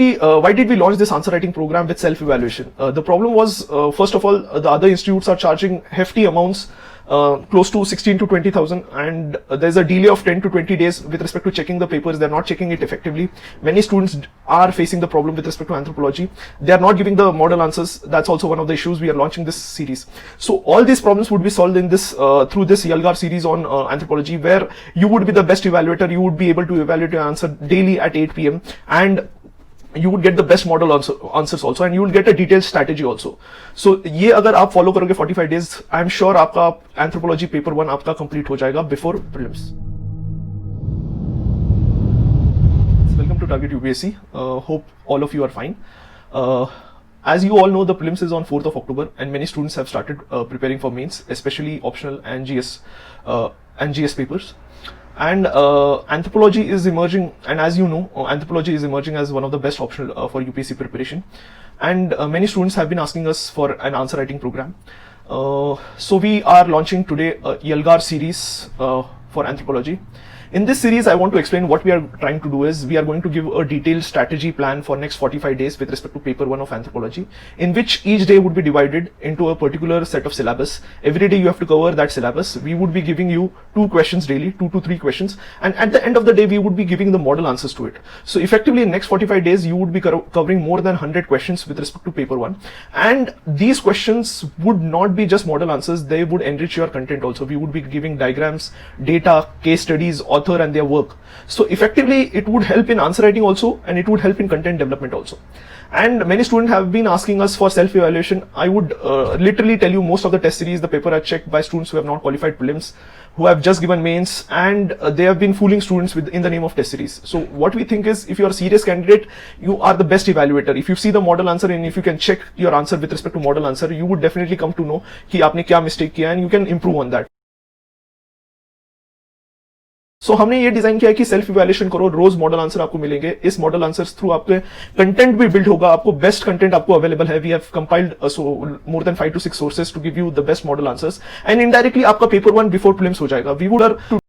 Why did we launch this answer writing program with self-evaluation? The problem was, first of all, the other institutes are charging hefty amounts, close to 16 to 20,000, and there's a delay of 10 to 20 days with respect to checking the papers. They're not checking it effectively. Many students are facing the problem with respect to anthropology. They are not giving the model answers. That's also one of the issues. We are launching this series. So all these problems would be solved in this through this YELGAR series on anthropology, where you would be the best evaluator. You would be able to evaluate your answer daily at 8 p.m. and you would get the best model answers also, and you will get a detailed strategy also. So ये अगर आप follow करोगे 45 days, I am sure आपका anthropology paper 1 आपका complete हो जाएगा before prelims. Welcome to Target UPSC. Hope all of you are fine. As you all know, the prelims is on 4th of October, and many students have started preparing for mains, especially optional and GS papers. And anthropology is emerging, and as you know, anthropology is emerging as one of the best optional for UPSC preparation. And many students have been asking us for an answer writing program. So we are launching today a YELGAR series for anthropology. In this series, I want to explain what we are trying to do is we are going to give a detailed strategy plan for next 45 days with respect to paper 1 of anthropology, in which each day would be divided into a particular set of syllabus. Every day you have to cover that syllabus. We would be giving you 2 questions daily, 2 to 3 questions, and at the end of the day, we would be giving the model answers to it. So effectively, in next 45 days, you would be covering more than 100 questions with respect to paper 1. And these questions would not be just model answers, they would enrich your content also. We would be giving diagrams, data, case studies, author and their work. So effectively it would help in answer writing also, and it would help in content development also. And many students have been asking us for self-evaluation. I would literally tell you, most of the test series, the paper are checked by students who have not qualified prelims, who have just given mains, and they have been fooling students in the name of test series. So what we think is, if you are a serious candidate, you are the best evaluator. If you see the model answer and if you can check your answer with respect to model answer, you would definitely come to know कि आपने क्या mistake किया, and you can improve on that. So हमने ये design किया है कि self evaluation करो, रोज मॉडल आंसर आपको मिलेंगे. इस मॉडल आंसर्स थ्रू आपके कंटेंट भी बिल्ड होगा, आपको बेस्ट कंटेंट आपको अवेलेबल है. We have compiled more than 5 to 6 sources to give you the best model answers, and indirectly आपका पेपर 1 बिफोर प्रीलिम्स हो जाएगा. We would